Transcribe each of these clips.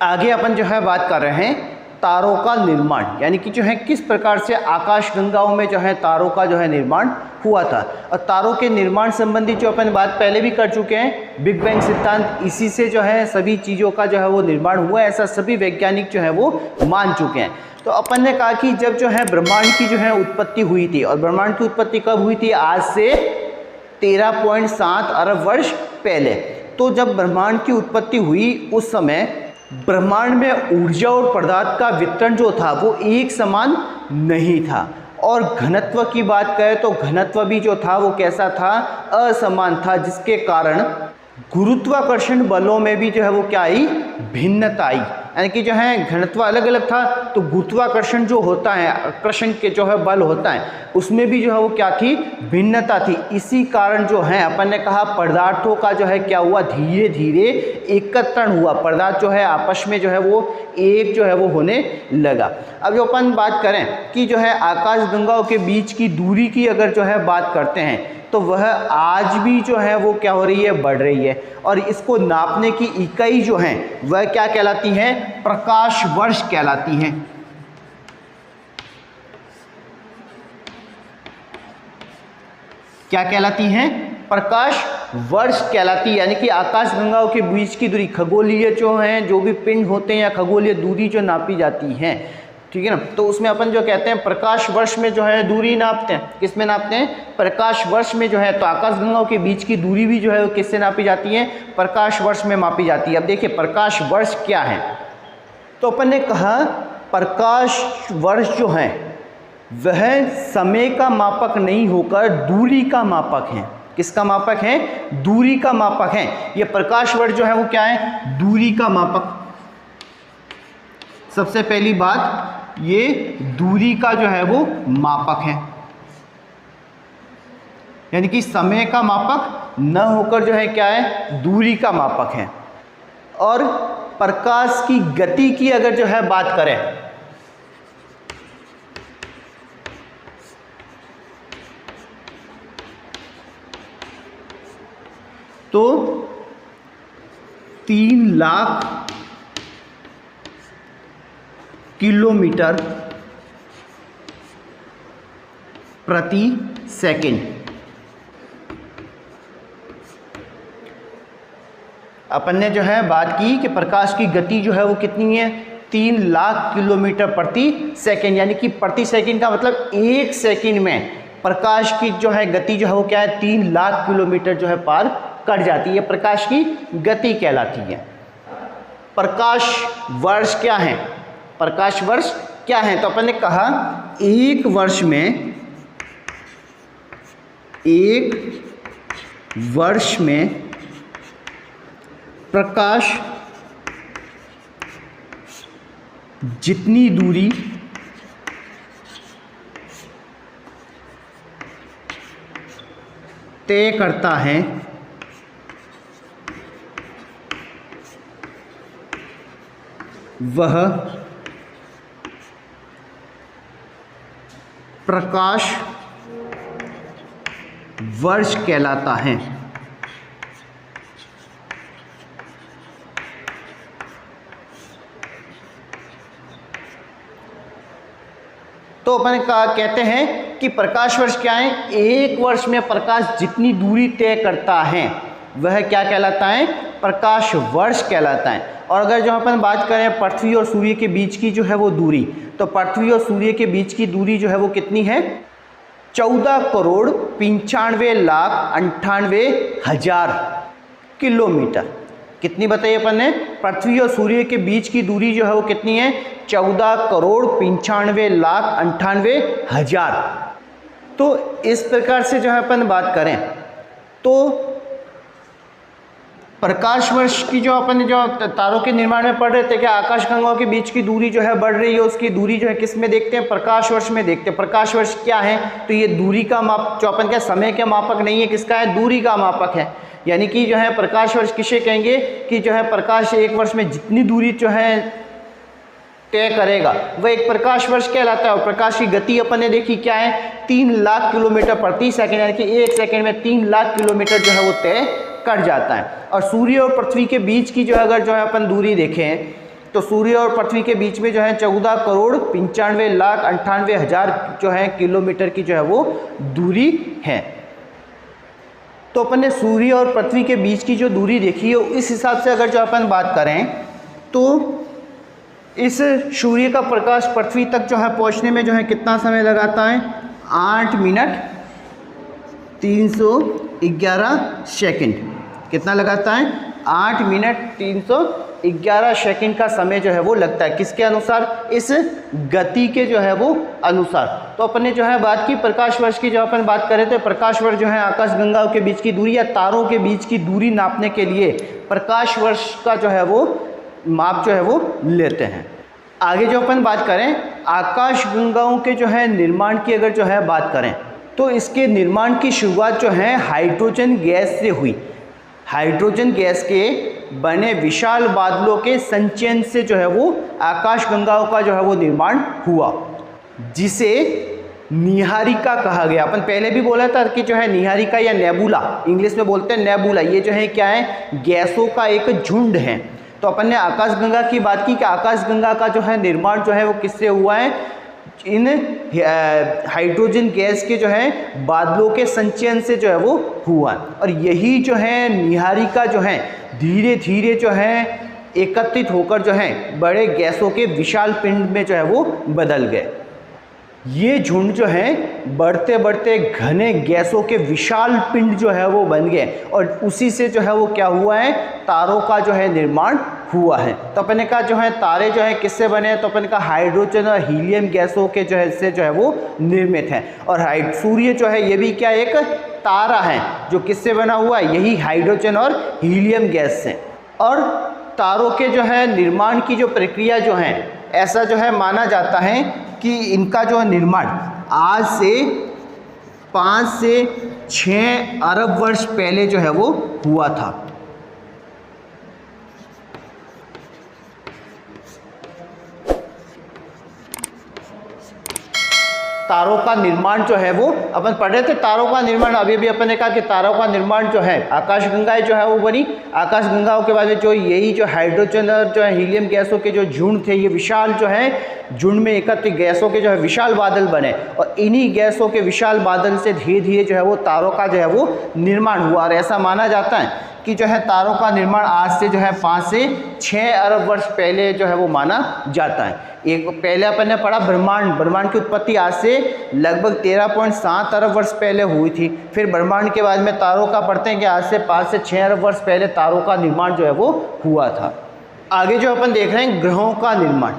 आगे अपन जो है बात कर रहे हैं तारों का निर्माण, यानी कि जो है किस प्रकार से आकाशगंगाओं में जो है तारों का जो है निर्माण हुआ था। और तारों के निर्माण संबंधी जो अपन बात पहले भी कर चुके हैं, बिग बैंग सिद्धांत, इसी से जो है सभी चीज़ों का जो है वो निर्माण हुआ है, ऐसा सभी वैज्ञानिक जो है वो मान चुके हैं। तो अपन ने कहा कि जब जो है ब्रह्मांड की जो है उत्पत्ति हुई थी, और ब्रह्मांड की उत्पत्ति कब हुई थी? आज से 13.7 अरब वर्ष पहले। तो जब ब्रह्मांड की उत्पत्ति हुई उस समय ब्रह्मांड में ऊर्जा और पदार्थ का वितरण जो था वो एक समान नहीं था, और घनत्व की बात करें तो घनत्व भी जो था वो कैसा था? असमान था, जिसके कारण गुरुत्वाकर्षण बलों में भी जो है वो क्या आई? भिन्नता आई। यानी कि जो है घनत्व अलग अलग था, तो गुरुत्वाकर्षण जो होता है, आकर्षण के जो है बल होता है, उसमें भी जो है वो क्या थी? भिन्नता थी। इसी कारण जो है अपन ने कहा पदार्थों का जो है क्या हुआ? धीरे धीरे एकत्रण हुआ, पदार्थ जो है आपस में जो है वो एक जो है वो होने लगा। अब जो अपन बात करें कि जो है आकाशगंगाओं के बीच की दूरी की अगर जो है बात करते हैं, तो वह आज भी जो है वो क्या हो रही है? बढ़ रही है। और इसको नापने की इकाई जो है वह क्या कहलाती है? प्रकाश वर्ष कहलाती है। क्या कहलाती हैं? प्रकाश वर्ष कहलाती है। यानी कि आकाशगंगाओं के बीच की दूरी, खगोलीय जो हैं, जो भी पिंड होते हैं या खगोलीय दूरी जो नापी जाती है, ठीक है ना, तो उसमें अपन जो कहते हैं प्रकाश वर्ष में जो है दूरी नापते हैं। किस में नापते हैं? प्रकाश वर्ष में जो है। तो आकाशगंगाओं के बीच की दूरी भी जो है वो किससे नापी जाती है? प्रकाश वर्ष में मापी जाती है। अब देखिए प्रकाश वर्ष क्या है, तो अपन ने कहा प्रकाश वर्ष जो है वह समय का मापक नहीं होकर दूरी का मापक है। किसका मापक है? दूरी का मापक है। ये प्रकाश वर्ष जो है वो क्या है? दूरी का मापक। सबसे पहली बात, ये दूरी का जो है वो मापक है, यानी कि समय का मापक न होकर जो है क्या है? दूरी का मापक है। और प्रकाश की गति की अगर जो है बात करें, तो 3 लाख किलोमीटर प्रति सेकंड। अपन ने जो है बात की कि प्रकाश की गति जो है वो कितनी है? 3 लाख किलोमीटर प्रति सेकंड। यानी कि प्रति सेकंड का मतलब एक सेकंड में प्रकाश की जो है गति जो है वो क्या है? 3 लाख किलोमीटर जो है पार कर जाती है। प्रकाश की गति कहलाती है। प्रकाश वर्ष क्या है? प्रकाश वर्ष क्या है? तो अपन ने कहा एक वर्ष में प्रकाश जितनी दूरी तय करता है वह प्रकाश वर्ष कहलाता है। तो अपन कहते हैं कि प्रकाश वर्ष क्या है? एक वर्ष में प्रकाश जितनी दूरी तय करता है वह क्या कहलाता है? प्रकाश वर्ष कहलाता है। और अगर जो अपन बात करें पृथ्वी और सूर्य के बीच की जो है वो दूरी, तो पृथ्वी और सूर्य के बीच की दूरी जो है वो कितनी है? 14,95,98,000 किलोमीटर। कितनी बताइए अपन ने? पृथ्वी और सूर्य के बीच की दूरी जो है वो कितनी है? 14,95,98,000। तो इस प्रकार से जो है अपन बात करें तो प्रकाश वर्ष की जो अपन जो तारों के निर्माण में पढ़ रहे थे कि आकाशगंगाओं के बीच की दूरी जो है बढ़ रही है, उसकी दूरी जो है किस में देखते हैं? प्रकाश वर्ष में देखते हैं। प्रकाश वर्ष क्या है? तो ये दूरी का माप, जो अपन क्या समय का मापक नहीं है, किसका है? दूरी का मापक है। यानी कि जो है प्रकाश वर्ष किसे कहेंगे? कि जो है प्रकाश एक वर्ष में जितनी दूरी जो है तय करेगा वह एक प्रकाश वर्ष कहलाता है। और प्रकाश की गति अपन ने देखी क्या है? 3 लाख किलोमीटर प्रति सेकंड, यानी कि एक सेकंड में 3 लाख किलोमीटर जो है वो तय कर जाता है। और सूर्य और पृथ्वी के बीच की जो है अगर जो है अपन दूरी देखें तो सूर्य और पृथ्वी के बीच में जो है 14,95,98,000 जो है किलोमीटर की जो है वो दूरी है। तो अपन ने सूर्य और पृथ्वी के बीच की जो दूरी देखी है, इस हिसाब से अगर जो अपन बात करें तो इस सूर्य का प्रकाश पृथ्वी तक जो है पहुंचने में जो है कितना समय लगाता है? 8 मिनट 311 सेकंड। कितना लगाता है? 8 मिनट 311 सेकंड का समय जो है वो लगता है। किसके अनुसार? इस गति के जो है वो अनुसार। तो अपन ने जो है बात की प्रकाश वर्ष की, जब अपन बात करें तो प्रकाश वर्ष जो है आकाशगंगाओं के बीच की दूरी या तारों के बीच की दूरी नापने के लिए प्रकाश वर्ष का जो है वो माप जो है वो लेते हैं। आगे जो अपन बात करें आकाशगंगाओं के जो है निर्माण की अगर जो है बात करें तो इसके निर्माण की शुरुआत जो है हाइड्रोजन गैस से हुई। हाइड्रोजन गैस के बने विशाल बादलों के संचयन से जो है वो आकाशगंगाओं का जो है वो निर्माण हुआ, जिसे निहारिका कहा गया। अपन पहले भी बोला था कि जो है निहारिका या नेबुला, इंग्लिश में बोलते हैं नेबुला, ये जो है क्या है? गैसों का एक झुंड है। तो अपन ने आकाशगंगा की बात की कि आकाशगंगा का जो है निर्माण जो है वो किससे हुआ है? इन हाइड्रोजन गैस के जो है बादलों के संचयन से जो है वो हुआ। और यही जो है निहारिका जो है धीरे धीरे जो है एकत्रित होकर जो है बड़े गैसों के विशाल पिंड में जो है वो बदल गए। ये झुंड जो है बढ़ते बढ़ते घने गैसों के विशाल पिंड जो है वो बन गए और उसी से जो है वो क्या हुआ है? तारों का जो है निर्माण हुआ है। तो अपन ने कहा जो है तारे जो है किससे बने हैं? तो अपन ने कहा हाइड्रोजन और हीलियम गैसों के जो है से जो है वो निर्मित है। और सूर्य जो है ये भी क्या एक तारा है जो किससे बना हुआ है? यही हाइड्रोजन और हीलियम गैस से। और तारों के जो है निर्माण की जो प्रक्रिया जो है, ऐसा जो है माना जाता है कि इनका जो निर्माण आज से 5 से 6 अरब वर्ष पहले जो है वो हुआ था। तारों का निर्माण जो है वो अपन पढ़ रहे थे। तारों का निर्माण अभी भी अपन ने कहा कि तारों का निर्माण जो है आकाशगंगाएं जो है वो बनी। आकाशगंगाओं के बाद में जो यही जो हाइड्रोजन और जो है हीलियम गैसों के जो झुंड थे, ये विशाल जो है झुंड में एकत्रित गैसों के जो है विशाल बादल बने और इन्हीं गैसों के विशाल बादल से धीरे धीरे जो है वो तारों का जो है वो निर्माण हुआ। और ऐसा माना जाता है कि जो है तारों का निर्माण आज से जो है 5 से 6 अरब वर्ष पहले जो है वो माना जाता है। एक पहले अपन ने पढ़ा ब्रह्मांड की उत्पत्ति आज से लगभग 13.7 अरब वर्ष पहले हुई थी। फिर ब्रह्मांड के बाद में तारों का पढ़ते हैं कि आज से 5 से 6 अरब वर्ष पहले तारों का निर्माण जो है वो हुआ था। आगे जो अपन देख रहे हैं ग्रहों का निर्माण,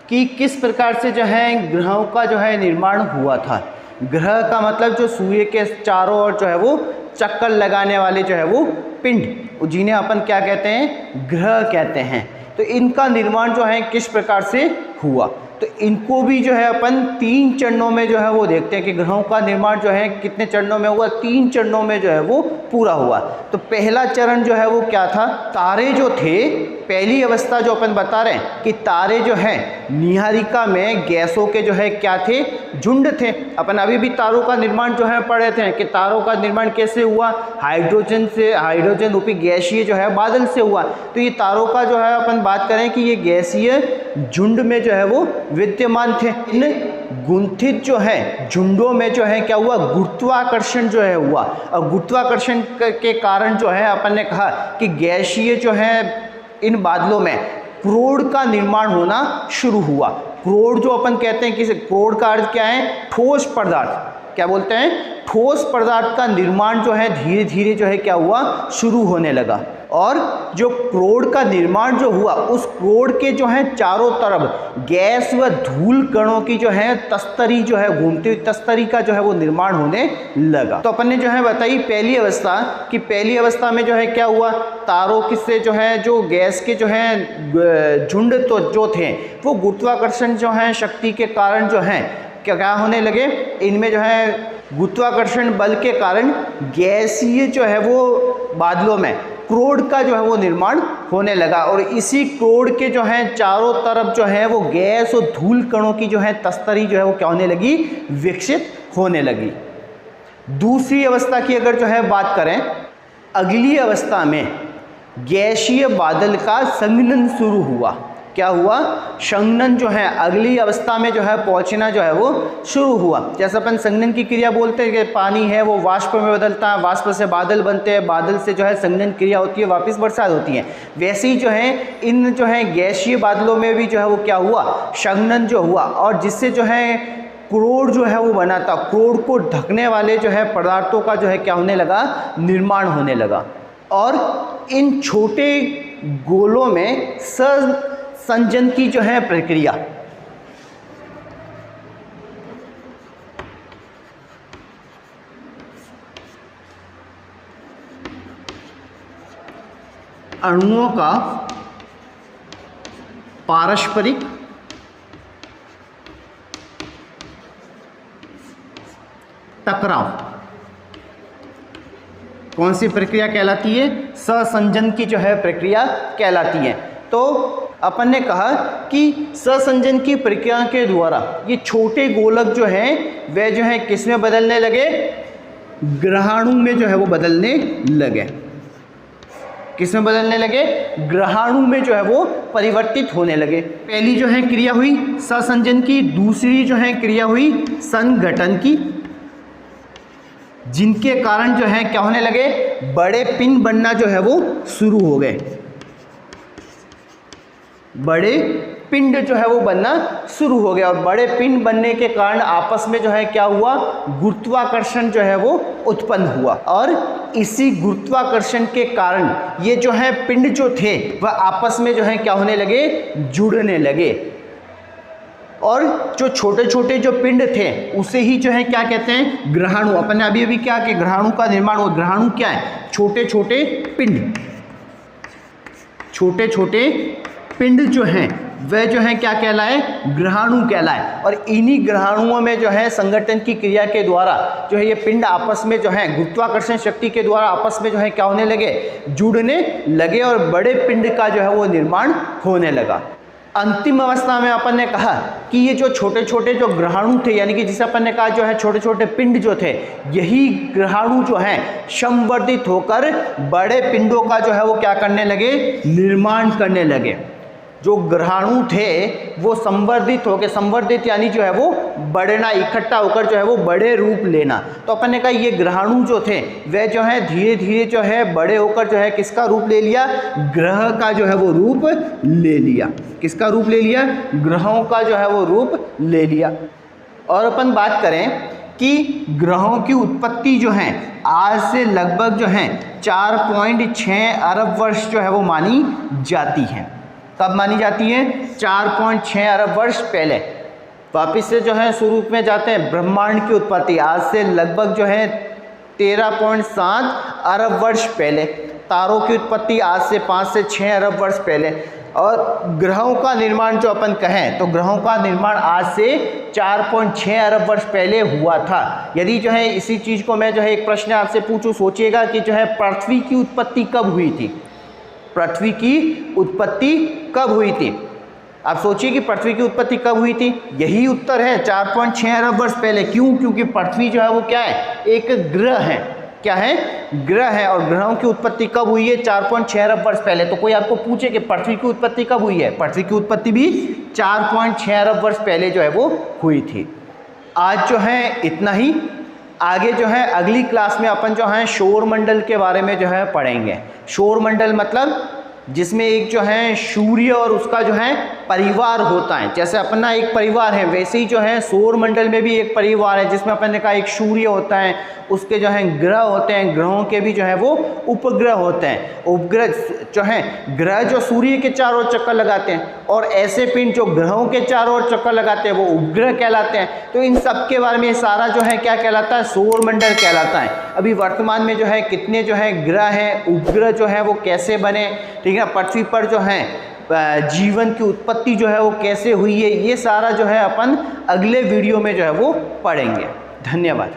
कि किस प्रकार से जो है ग्रहों का जो है निर्माण हुआ था। ग्रह का मतलब जो सूर्य के चारों ओर जो है वो चक्कर लगाने वाले जो है वो पिंड, जिन्हें अपन क्या कहते हैं? ग्रह कहते हैं। तो इनका निर्माण जो है किस प्रकार से हुआ, तो इनको भी जो है अपन 3 चरणों में जो है वो देखते हैं कि ग्रहों का निर्माण जो है कितने चरणों में हुआ? 3 चरणों में जो है वो पूरा हुआ। तो पहला चरण जो है वो क्या था? तारे जो थे, पहली अवस्था जो अपन बता रहे हैं कि तारे जो है निहारिका में गैसों के जो है क्या थे? झुंड थे। अपन अभी भी तारों का निर्माण जो है पढ़ रहे थे कि तारों का निर्माण कैसे हुआ? हाइड्रोजन से, हाइड्रोजन रूपी गैसीय जो है बादल से हुआ। तो ये तारों का जो है अपन बात करें कि ये गैसीय झुंड में जो है वो विद्यमान थे। इन गुंथित जो है झुंडों में जो है क्या हुआ? गुरुत्वाकर्षण जो है हुआ। और गुरुत्वाकर्षण के कारण जो है अपन ने कहा कि गैसीय जो है इन बादलों में क्रोड का निर्माण होना शुरू हुआ। क्रोड जो अपन कहते हैं, किसी क्रोड का अर्थ क्या है? ठोस पदार्थ। क्या बोलते हैं? ठोस पदार्थ का निर्माण जो है धीरे धीरे जो है क्या हुआ? शुरू होने लगा। और जो क्रोड का निर्माण जो हुआ, उस क्रोड के जो है चारों तरफ गैस व धूल कणों की जो है तस्तरी जो है घूमती हुई तस्तरी का जो है वो निर्माण होने लगा। तो अपन ने जो है बताई पहली अवस्था, कि पहली अवस्था में जो है क्या हुआ? तारों किससे जो है जो गैस के जो है झुंड तो जो थे वो गुरुत्वाकर्षण जो है शक्ति के कारण जो है क्या होने लगे? इनमें जो है गुरुत्वाकर्षण बल के कारण गैसीय जो है वो बादलों में क्रोड का जो है वो निर्माण होने लगा। और इसी क्रोड के जो है चारों तरफ जो है वो गैस और धूल कणों की जो है तस्तरी जो है वो क्या होने लगी? विकसित होने लगी। दूसरी अवस्था की अगर जो है बात करें, अगली अवस्था में गैसीय बादल का संघनन शुरू हुआ। क्या हुआ, संघनन जो है अगली अवस्था में जो है पहुंचना जो है वो शुरू हुआ। जैसे अपन संघनन की क्रिया बोलते हैं कि पानी है वो वाष्प में बदलता है, वाष्प से बादल बनते हैं, बादल से जो है संघनन क्रिया होती है, वापस बरसात होती है। वैसे ही जो है इन जो है गैसीय बादलों में भी जो है वो क्या हुआ, संघनन जो हुआ, और जिससे जो है क्रोड जो है वो बना था। क्रोड को ढकने वाले जो है पदार्थों का जो है क्या होने लगा, निर्माण होने लगा। और इन छोटे गोलों में संजन की जो है प्रक्रिया, अणुओं का पारस्परिक टकराव, कौन सी प्रक्रिया कहलाती है, सहसंजन की जो है प्रक्रिया कहलाती है। तो अपन ने कहा कि सहसंजन की प्रक्रिया के द्वारा ये छोटे गोलक जो हैं वे जो है किस में बदलने लगे, ग्रहाणु में जो है वो बदलने लगे। किस में बदलने लगे, ग्रहाणु में जो है वो परिवर्तित होने लगे। पहली जो है क्रिया हुई सहसंजन की, दूसरी जो है क्रिया हुई संघटन की, जिनके कारण जो है क्या होने लगे, बड़े पिंड बनना जो है वो शुरू हो गए। बड़े पिंड जो है वो बनना शुरू हो गया, और बड़े पिंड बनने के कारण आपस में जो है क्या हुआ, गुरुत्वाकर्षण जो है वो उत्पन्न हुआ। और इसी गुरुत्वाकर्षण के कारण ये जो है पिंड जो थे वह आपस में जो है क्या होने लगे, जुड़ने लगे। और जो छोटे छोटे जो पिंड थे उसे ही जो है क्या कहते हैं, ग्रहाणु। अपन ने अभी क्या कि ग्रहाणु का निर्माण हुआ। ग्रहाणु क्या है, छोटे छोटे पिंड। छोटे छोटे पिंड जो हैं वह जो है क्या कहलाए, ग्रहाणु कहलाए। और इन्हीं ग्रहाणुओं में जो है संगठन की क्रिया के द्वारा जो है ये पिंड आपस में जो है गुरुत्वाकर्षण शक्ति के द्वारा आपस में जो है क्या होने लगे, जुड़ने लगे, और बड़े पिंड का जो है वो निर्माण होने लगा। अंतिम अवस्था में अपन ने कहा कि ये जो छोटे छोटे जो ग्रहाणु थे, यानी कि जिसे अपन ने कहा जो है छोटे छोटे पिंड जो थे, यही ग्रहाणु जो है संवर्धित होकर बड़े पिंडों का जो है वो क्या करने लगे, निर्माण करने लगे। जो ग्रहाणु थे वो संवर्धित होकर, संवर्धित यानी जो है वो बढ़ना, इकट्ठा होकर जो है वो बड़े रूप लेना। तो अपन ने कहा ये ग्रहाणु जो थे वे जो है धीरे धीरे जो है बड़े होकर जो है किसका रूप ले लिया, ग्रह का जो है वो रूप ले लिया। किसका रूप ले लिया, ग्रहों का जो है वो रूप ले लिया। और अपन बात करें कि ग्रहों की उत्पत्ति जो है आज से लगभग जो है 4.6 अरब वर्ष जो है वो मानी जाती है। कब मानी जाती है, 4.6 अरब वर्ष पहले। वापिस से जो है शुरू में जाते हैं, ब्रह्मांड की उत्पत्ति आज से लगभग जो है 13.7 अरब वर्ष पहले। तारों की उत्पत्ति आज से 5 से 6 अरब वर्ष पहले। और ग्रहों का निर्माण जो अपन कहें तो ग्रहों का निर्माण आज से 4.6 अरब वर्ष पहले हुआ था। यदि जो है इसी चीज़ को मैं जो है एक प्रश्न आपसे पूछूं, सोचिएगा कि जो है पृथ्वी की उत्पत्ति कब हुई थी, पृथ्वी की उत्पत्ति कब हुई थी। आप सोचिए कि पृथ्वी की उत्पत्ति कब हुई थी, यही उत्तर है 4.6 अरब वर्ष पहले। क्यों, क्योंकि पृथ्वी जो है वो क्या है, एक ग्रह है। क्या है, ग्रह है। और ग्रहों की उत्पत्ति कब हुई है, 4.6 अरब वर्ष पहले। तो कोई आपको पूछे कि पृथ्वी की उत्पत्ति कब हुई है, पृथ्वी की उत्पत्ति भी 4.6 अरब वर्ष पहले जो है वो हुई थी। आज जो है इतना ही। आगे जो है अगली क्लास में अपन जो है सौर मंडल के बारे में जो है पढ़ेंगे। सौर मंडल मतलब जिसमें एक जो है सूर्य और उसका जो है परिवार होता है। जैसे अपना एक परिवार है वैसे ही जो है सौर मंडल में भी एक परिवार है, जिसमें अपन ने कहा एक सूर्य होता है, उसके जो है ग्रह होते हैं, ग्रहों के भी जो है वो उपग्रह होते हैं। उपग्रह जो है, ग्रह जो सूर्य के चारों ओर चक्कर लगाते हैं, और ऐसे पिंड जो ग्रहों के चारों ओर चक्कर लगाते हैं वो उपग्रह कहलाते हैं। तो इन सब के बारे में सारा जो है क्या कहलाता है, सौर मंडल कहलाता है। अभी वर्तमान में जो है कितने जो है ग्रह हैं, उपग्रह जो है वो कैसे बने, ठीक है, पृथ्वी पर जो है जीवन की उत्पत्ति जो है वो कैसे हुई है, ये सारा जो है अपन अगले वीडियो में जो है वो पढ़ेंगे। धन्यवाद।